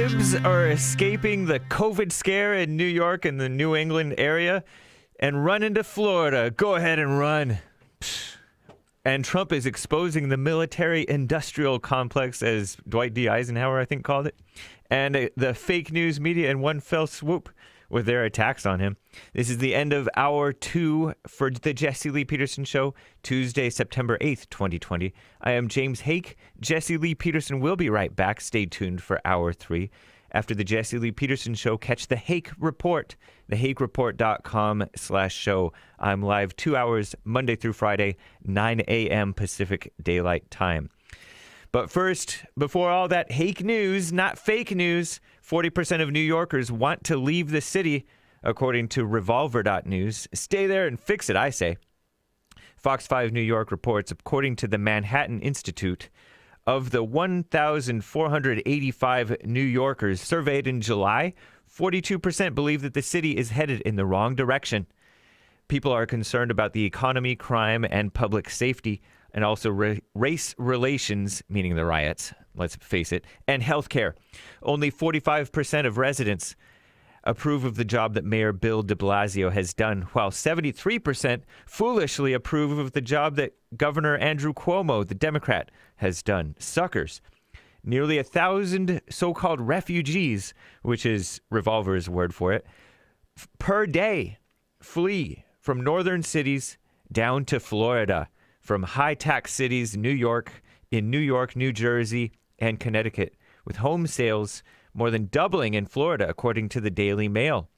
libs are escaping the COVID scare in New York and the New England area and running to Florida. Go ahead and run. And Trump is exposing the military-industrial complex, as Dwight D. Eisenhower, I think, called it, and the fake news media in one fell swoop with their attacks on him. This is the end of Hour 2 for the Jesse Lee Peterson Show, Tuesday, September 8th, 2020. I am James Hake. Jesse Lee Peterson will be right back. Stay tuned for Hour 3. After the Jesse Lee Peterson Show, catch the Hake Report, thehakereport.com/show. I'm live 2 hours, Monday through Friday, 9 a.m. Pacific Daylight Time. But first, before all that Hake news, not fake news, 40% of New Yorkers want to leave the city, according to Revolver.news. Stay there and fix it, I say. Fox 5 New York reports, according to the Manhattan Institute, of the 1,485 New Yorkers surveyed in July, 42% believe that the city is headed in the wrong direction. People are concerned about the economy, crime, and public safety, and also race relations, meaning the riots, let's face it, and healthcare. Only 45% of residents approve of the job that Mayor Bill de Blasio has done, while 73% foolishly approve of the job that Governor Andrew Cuomo, the Democrat, has done. Suckers. Nearly 1,000 so-called refugees, which is Revolver's word for it, per day flee from northern cities down to Florida, from high-tax cities, New York, New Jersey, and Connecticut, with home sales more than doubling in Florida, according to the Daily Mail.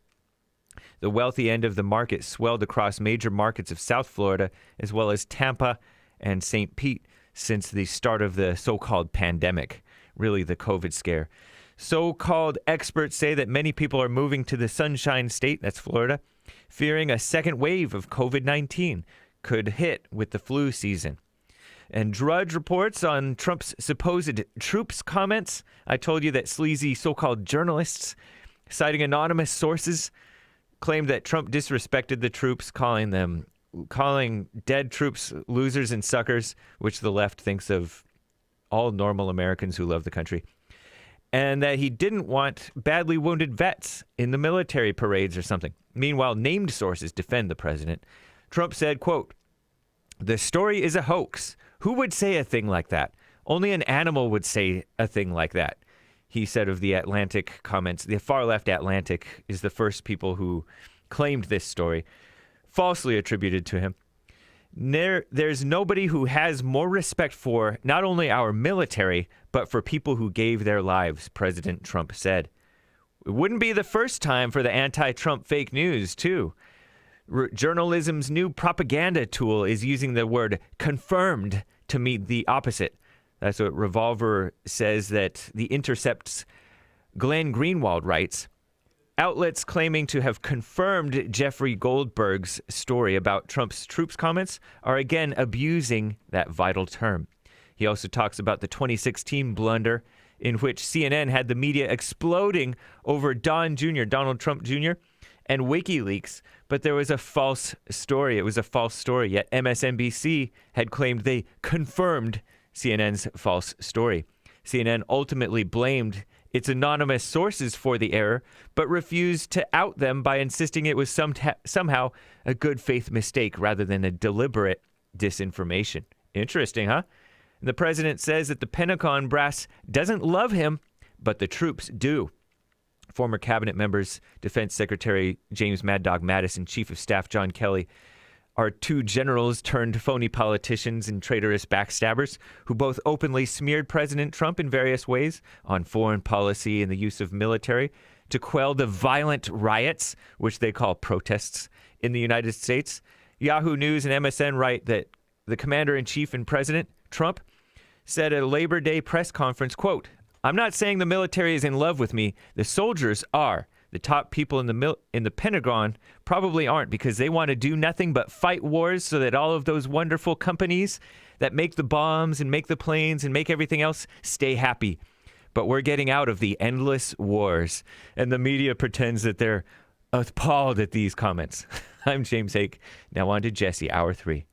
The wealthy end of the market swelled across major markets of South Florida, as well as Tampa and St. Pete, since the start of the so-called pandemic, really the COVID scare. So-called experts say that many people are moving to the Sunshine State, that's Florida, fearing a second wave of COVID-19 could hit with the flu season. And Drudge reports on Trump's supposed troops comments. I told you that sleazy so-called journalists, citing anonymous sources, claimed that Trump disrespected the troops, calling dead troops losers and suckers, which the left thinks of all normal Americans who love the country, and that he didn't want badly wounded vets in the military parades or something. Meanwhile, named sources defend the president. Trump said, quote, "The story is a hoax. Who would say a thing like that? Only an animal would say a thing like that," he said of the Atlantic comments. The far-left Atlantic is the first people who claimed this story, falsely attributed to him. There's nobody who has more respect for not only our military, but for people who gave their lives, President Trump said. It wouldn't be the first time for the anti-Trump fake news, too. Journalism's new propaganda tool is using the word confirmed to mean the opposite. That's what Revolver says that The Intercept's Glenn Greenwald writes. Outlets claiming to have confirmed Jeffrey Goldberg's story about Trump's troops comments are again abusing that vital term. He also talks about the 2016 blunder in which CNN had the media exploding over Donald Trump Jr., and WikiLeaks, but there was a false story. It was a false story, yet MSNBC had claimed they confirmed CNN's false story. CNN ultimately blamed its anonymous sources for the error, but refused to out them by insisting it was somehow a good faith mistake rather than a deliberate disinformation. Interesting, huh? And the president says that the Pentagon brass doesn't love him, but the troops do. Former cabinet members, Defense Secretary James Mad Dog Mattis and Chief of Staff John Kelly, are two generals turned phony politicians and traitorous backstabbers who both openly smeared President Trump in various ways on foreign policy and the use of military to quell the violent riots, which they call protests, in the United States. Yahoo News and MSN write that the commander-in-chief and President Trump said at a Labor Day press conference, quote, "I'm not saying the military is in love with me. The soldiers are. The top people in the Pentagon probably aren't, because they want to do nothing but fight wars so that all of those wonderful companies that make the bombs and make the planes and make everything else stay happy. But we're getting out of the endless wars." And the media pretends that they're appalled at these comments. I'm James Hake. Now on to Jesse, Hour 3.